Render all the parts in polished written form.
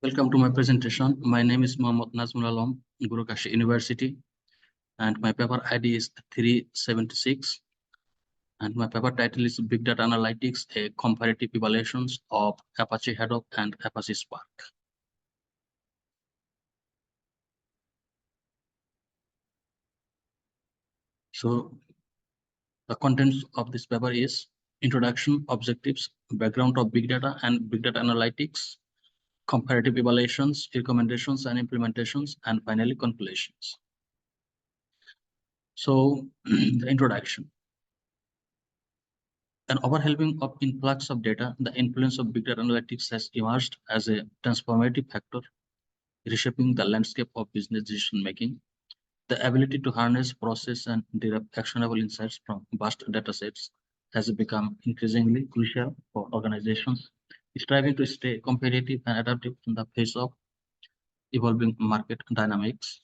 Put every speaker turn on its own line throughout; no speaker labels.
Welcome to my presentation. My name is Mohammad Nazmul Alam, Guru Kashi University, and my paper ID is 376. And my paper title is Big Data Analytics, a Comparative Evaluations of Apache Hadoop and Apache Spark. So the contents of this paper is introduction, objectives, background of big data and big data analytics, comparative evaluations, recommendations and implementations, and finally conclusions. So the introduction. An overwhelming of influx of data, the influence of big data analytics has emerged as a transformative factor, reshaping the landscape of business decision making. The ability to harness, process, and derive actionable insights from vast datasets has become increasingly crucial for organizations striving to stay competitive and adaptive in the face of evolving market dynamics.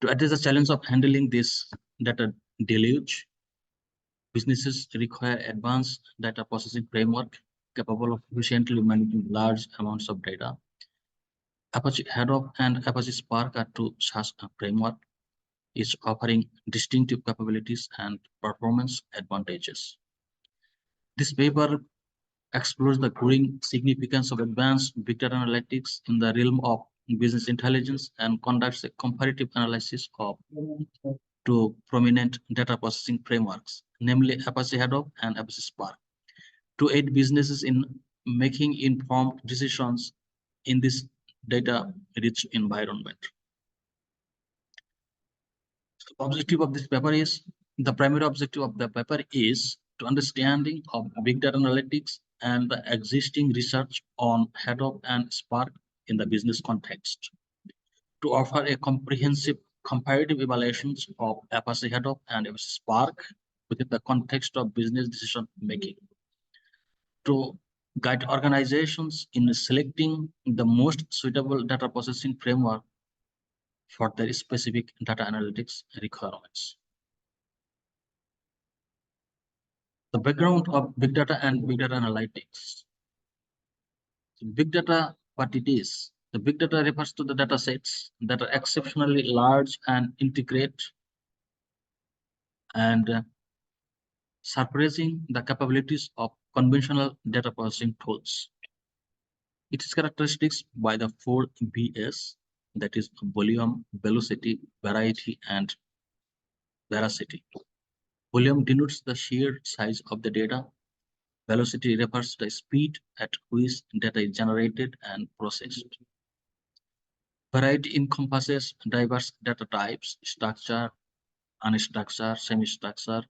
To address the challenge of handling this data deluge, businesses require advanced data processing framework capable of efficiently managing large amounts of data. Apache Hadoop and Apache Spark are two such frameworks, each offering distinctive capabilities and performance advantages. This paper explores the growing significance of advanced big data analytics in the realm of business intelligence and conducts a comparative analysis of two prominent data processing frameworks, namely Apache Hadoop and Apache Spark, to aid businesses in making informed decisions in this data-rich environment. The objective of this paper is, the primary objective of the paper is to understanding of big data analytics and the existing research on Hadoop and Spark in the business context, to offer a comprehensive comparative evaluations of Apache Hadoop and Apache Spark within the context of business decision making, to guide organizations in selecting the most suitable data processing framework for their specific data analytics requirements. The background of big data and big data analytics. Big data, what it is? The big data refers to the data sets that are exceptionally large and integrate and surpassing the capabilities of conventional data processing tools. It is characteristics by the 4 Bs, that is volume, velocity, variety, and veracity. Volume denotes the sheer size of the data. Velocity refers to the speed at which data is generated and processed. Variety encompasses diverse data types, structure, unstructured, semi-structured.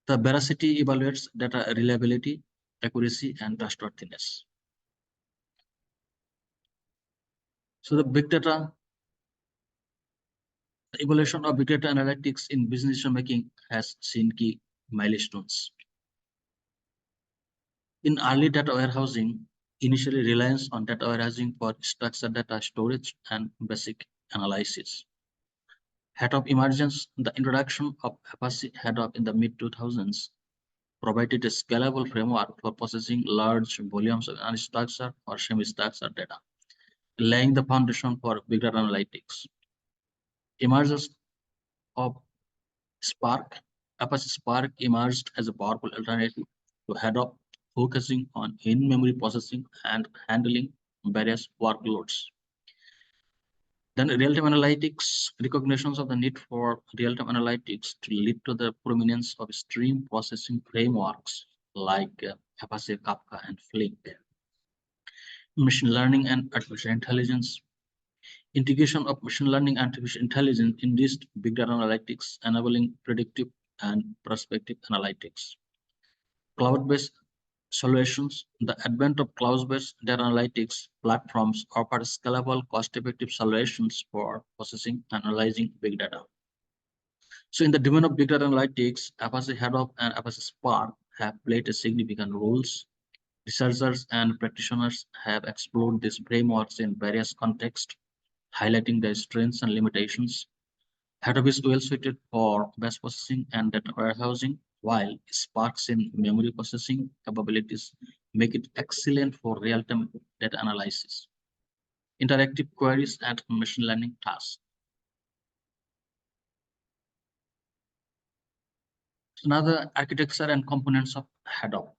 The veracity evaluates data reliability, accuracy, and trustworthiness. So the big data, the evolution of big data analytics in business decision making has seen key milestones. In early data warehousing, initially reliance on data warehousing for structured data storage and basic analysis. Hadoop emergence, the introduction of Apache Hadoop in the mid-2000s provided a scalable framework for processing large volumes of unstructured or semi-structured data, laying the foundation for big data analytics. Emergence of Spark, Apache Spark emerged as a powerful alternative to Hadoop, focusing on in-memory processing and handling various workloads. Then real-time analytics, recognitions of the need for real-time analytics to lead to the prominence of stream processing frameworks like Apache Kafka and Flink. Machine learning and artificial intelligence. Integration of machine learning and artificial intelligence in this big data analytics, enabling predictive and prospective analytics. Cloud-based solutions. The advent of cloud-based data analytics platforms offer scalable, cost-effective solutions for processing and analyzing big data. So in the domain of big data analytics, Apache Hadoop and Apache Spark have played a significant roles. Researchers and practitioners have explored these frameworks in various contexts, highlighting their strengths and limitations. Hadoop is well suited for batch processing and data warehousing, while Spark's in memory processing capabilities make it excellent for real-time data analysis, interactive queries, and machine learning tasks. Another architecture and components of Hadoop.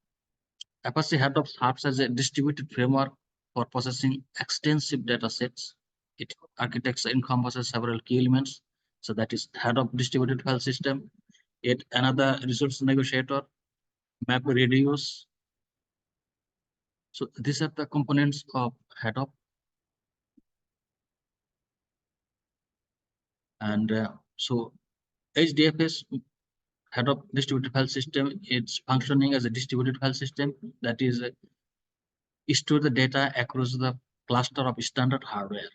Apache Hadoop serves as a distributed framework for processing extensive data sets. Its architecture encompasses several key elements. So that is Hadoop distributed file system, yet another resource negotiator, map reduce. So these are the components of Hadoop. And so HDFS, Hadoop distributed file system, it's functioning as a distributed file system that is store the data across the cluster of standard hardware.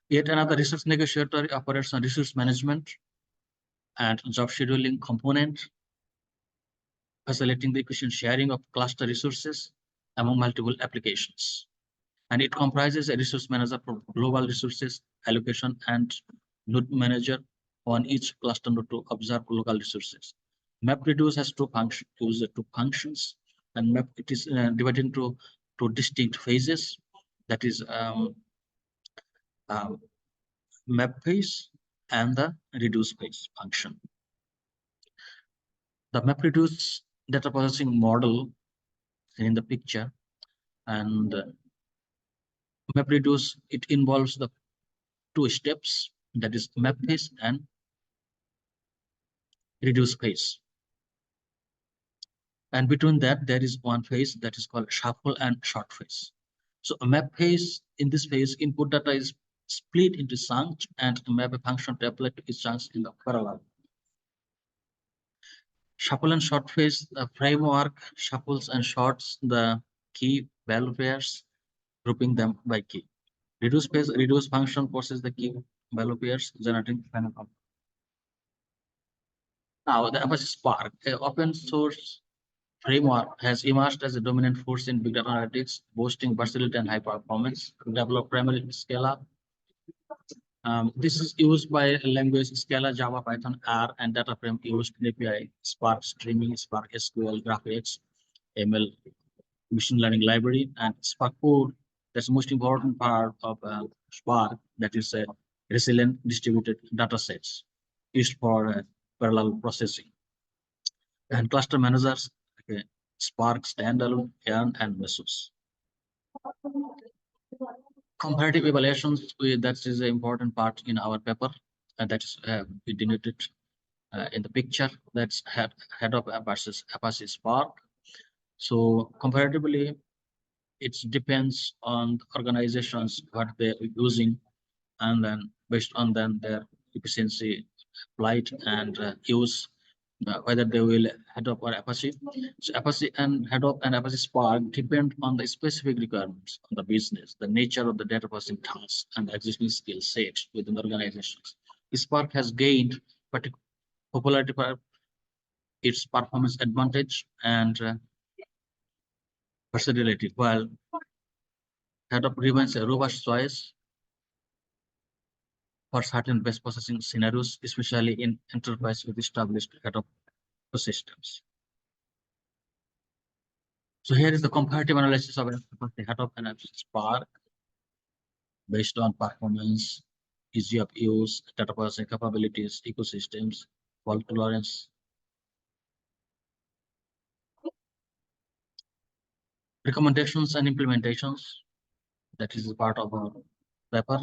Yet another resource negotiator operates on resource management and job scheduling component, facilitating the efficient sharing of cluster resources among multiple applications. And it comprises a resource manager for global resources allocation and node manager on each cluster node to observe local resources. MapReduce has two functions, and map it is divided into two distinct phases. That is uh, map phase and the reduce phase function. The MapReduce data processing model in the picture, and MapReduce, it involves the two steps, that is map phase and reduce phase. And between that, there is one phase that is called shuffle and short phase. So a map phase, in this phase, input data is split into chunks and map a function to apply to each chunks in the parallel. Shuffle and short phase, the framework shuffles and shorts the key value pairs, grouping them by key. Reduce phase, reduce function processes the key value pairs, generating final output. Now, the Apache Spark, an open source framework, has emerged as a dominant force in big data analytics, boasting versatility and high performance. Developed primarily in Scala. This is used by language Scala, Java, Python, R, and data frame used in API, Spark Streaming, Spark SQL, GraphX, ML, machine learning library, and Spark Code. That's the most important part of Spark, that is resilient distributed data sets used for parallel processing. And cluster managers, okay, Spark, Standalone, Yarn, and Mesos. Comparative evaluations, that is an important part in our paper, and that is we denoted in the picture. That's Hadoop versus Apache Spark. So comparatively, it depends on the organizations what they're using, and then based on then their efficiency applied and use, whether they will Hadoop or Apache. So Apache and Hadoop and Apache Spark depend on the specific requirements of the business, the nature of the data processing tasks, and the existing skill set within the organizations. Spark has gained popularity for its performance advantage and versatility, while Hadoop remains a robust choice for certain best processing scenarios, especially in enterprise with established Hadoop systems. So here is the comparative analysis of the Hadoop and Apache Spark based on performance, easy of use, data processing capabilities, ecosystems, fault tolerance. Recommendations and implementations, that is part of our paper.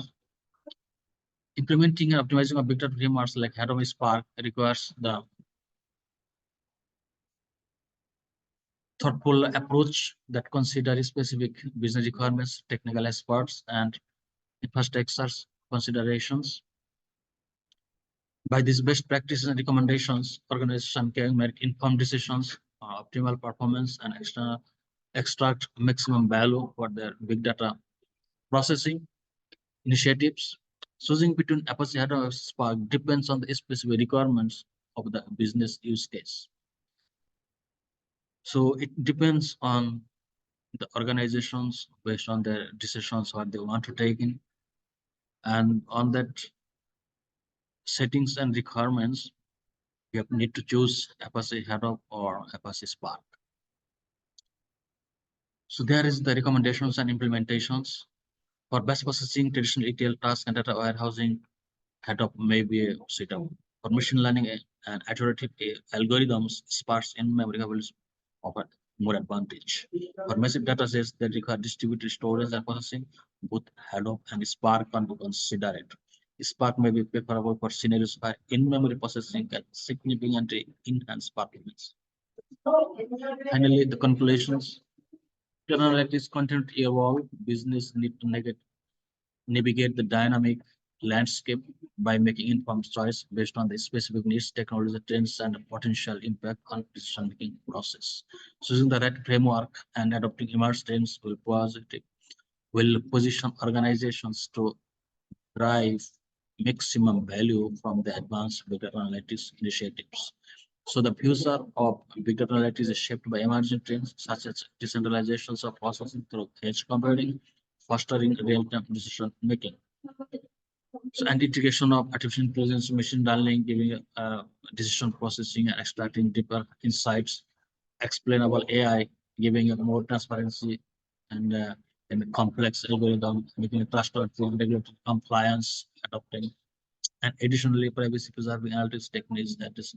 Implementing and optimizing of big data frameworks like Hadoop and Spark requires the thoughtful approach that considers specific business requirements, technical experts, and infrastructure considerations. By these best practices and recommendations, organizations can make informed decisions, optimal performance, and extract maximum value for their big data processing initiatives. Choosing between Apache Hadoop and Spark depends on the specific requirements of the business use case. So it depends on the organizations based on their decisions what they want to take in, and on that settings and requirements, you need to choose Apache Hadoop or Apache Spark. So there is the recommendations and implementations. For batch processing, traditional ETL tasks and data warehousing, Hadoop may be suitable. For machine learning and iterative algorithms, sparse in-memory capabilities offer more advantage. For massive data sets that require distributed storage and processing, both Hadoop and Spark can be considered. Spark may be preferable for scenarios where in-memory processing can significantly enhance performance. Finally, the conclusions. Analytics continue to evolve. Business need to navigate the dynamic landscape by making informed choice based on the specific needs, technology trends, and potential impact on decision-making process. Choosing the right framework and adopting emerging trends will position organizations to drive maximum value from the advanced big data analytics initiatives. So the future of big data analytics is shaped by emerging trends such as decentralizations of processing through edge computing, fostering real-time decision making. So, and integration of artificial intelligence, machine learning, giving decision processing and extracting deeper insights, explainable AI, giving a more transparency and complex algorithm, making it trustworthy, regulatory compliance, adopting, and additionally, privacy preserving analytics techniques that is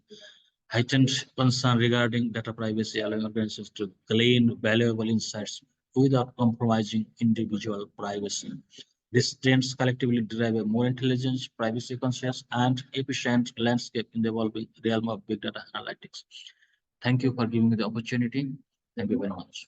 heightened concern regarding data privacy, allowing organizations to glean valuable insights without compromising individual privacy. These trends collectively drive a more intelligent, privacy conscious, and efficient landscape in the evolving realm of big data analytics. Thank you for giving me the opportunity. Thank you very much.